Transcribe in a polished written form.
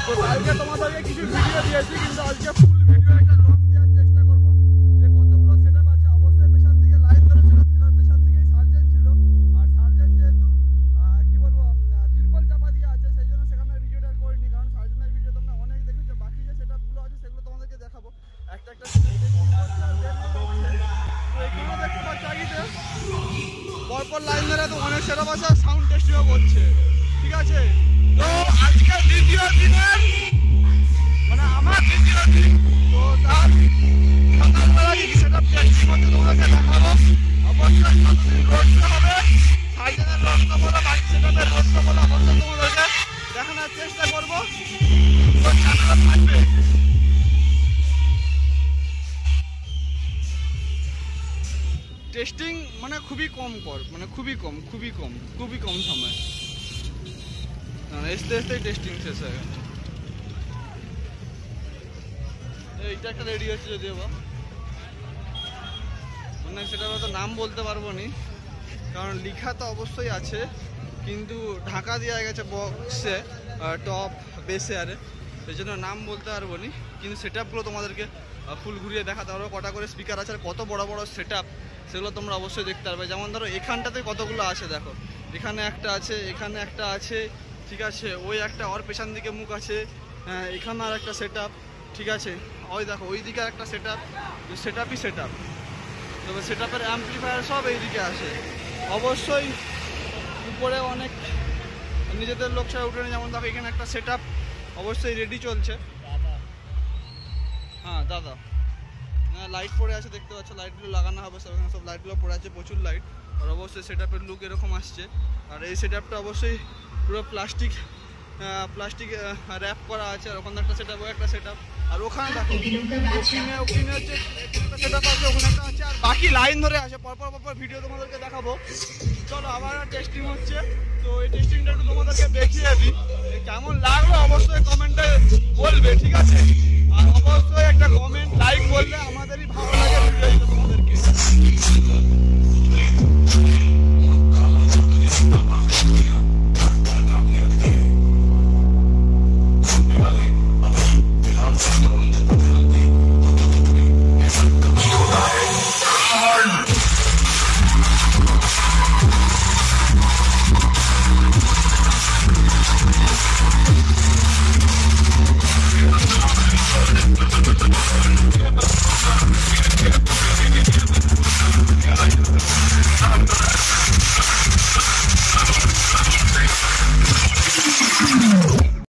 তো কালকে তোমাদেরকে কিছু ভিডিও দিয়েছি, কিন্তু আজকে ফুল ভিডিও একটা লং দেওয়ার চেষ্টা করবো যে কতগুলো সেটআপ আছে। অবশ্যই পেছন দিকে লাইন ধরে সেটআপ ছিল, পেছন দিকেই সার্জেন ছিল, আর সার্জেন যেহেতু কি বলবো তিরপল চাপা দিয়ে আছে, সেই জন্য সেখানে ভিডিওটা করিনি, কারণ সার্জেনের ভিডিও তোমরা অনেক দেখেছো। বাকি যে সেটআপগুলো আছে সেগুলো তোমাদেরকে দেখাবো একটা একটা। পরপর লাইন ধরে তো অনেক সেটআপ আছে, সাউন্ড টেস্টিংও করছে, ঠিক আছে। তো আজকে দ্বিতীয় দিনের মানে আমার দ্বিতীয় দিন, তো তার সকালবেলা কি সেটআপ টেস্টিং করতে তোমাদেরকে দেখাবো। অবশ্যই কতদিন রোডটা হবে, সাইডের রোডটা বলো, বাকি সেটআপের রোডটা বলো, অবশ্যই তোমাদেরকে দেখানোর চেষ্টা করবো। তো চ্যানেলে থাকবে। টেস্টিং মানে খুবই কম মানে খুবই কম সময়, আস্তে আস্তে টেস্টিং শেষ হয়ে গেছে। এইটা একটা রেডি হচ্ছে, যদিও বা মানে সেটা তো নাম বলতে পারবো নি, কারণ লেখা তো অবশ্যই আছে, কিন্তু ঢাকা দেওয়া গেছে বক্সে, টপ বেসে, আরে সেই জন্য নাম বলতে পারবো নি। কিন্তু সেটআপগুলো তোমাদেরকে ফুল ঘুরিয়ে দেখাতে পারবো, কটা করে স্পিকার আছে আর কত বড় বড় সেটআপ, সেগুলো তোমরা অবশ্যই দেখতে পারবে। যেমন ধরো এখানটাতে কতগুলো আছে দেখো, এখানে একটা আছে, এখানে একটা আছে, ঠিক আছে, ওই একটা ওর পেছন দিকে মুখ আছে, এখানে আর একটা সেটআপ, ঠিক আছে, ওই দেখো ওই দিকে একটা সেটআপ, সেটআপই সেটআপ। তবে সেটআপের অ্যাম্পলিফায়ার সব এইদিকে আসে। অবশ্যই উপরে অনেক নিজেদের লোক ছাড়া উঠে, যেমন দেখো এখানে একটা সেটআপ অবশ্যই রেডি চলছে। হ্যাঁ দাদা, লাইট পড়ে আছে দেখতে পাচ্ছ, লাইটগুলো লাগানো হবে সব, এখানে সব লাইটগুলো পড়ে আছে, প্রচুর লাইট। আর অবশ্যই সেটআপের লুক এরকম আসছে। আর এই সেটআপটা অবশ্যই পুরো প্লাস্টিক র্যাপ করা আছে। আর ওখানে একটা সেটআপ, একটা সেটআপ, আর ওখানে দেখো ওখানে হচ্ছে সেটআপ আছে, ওখানে একটা আছে, আর বাকি লাইন ধরে আছে। পরপর ভিডিও তোমাদেরকে দেখাবো। চলো আবার টেস্টিং হচ্ছে, তো এই টেস্টিংটা একটু তোমাদেরকে দেখিয়ে দিই, কেমন লাগলো অবশ্যই কমেন্টে বলবে, ঠিক আছে। আর অবশ্যই একটা কমেন্ট লাইক বললে আমাদেরই ভালো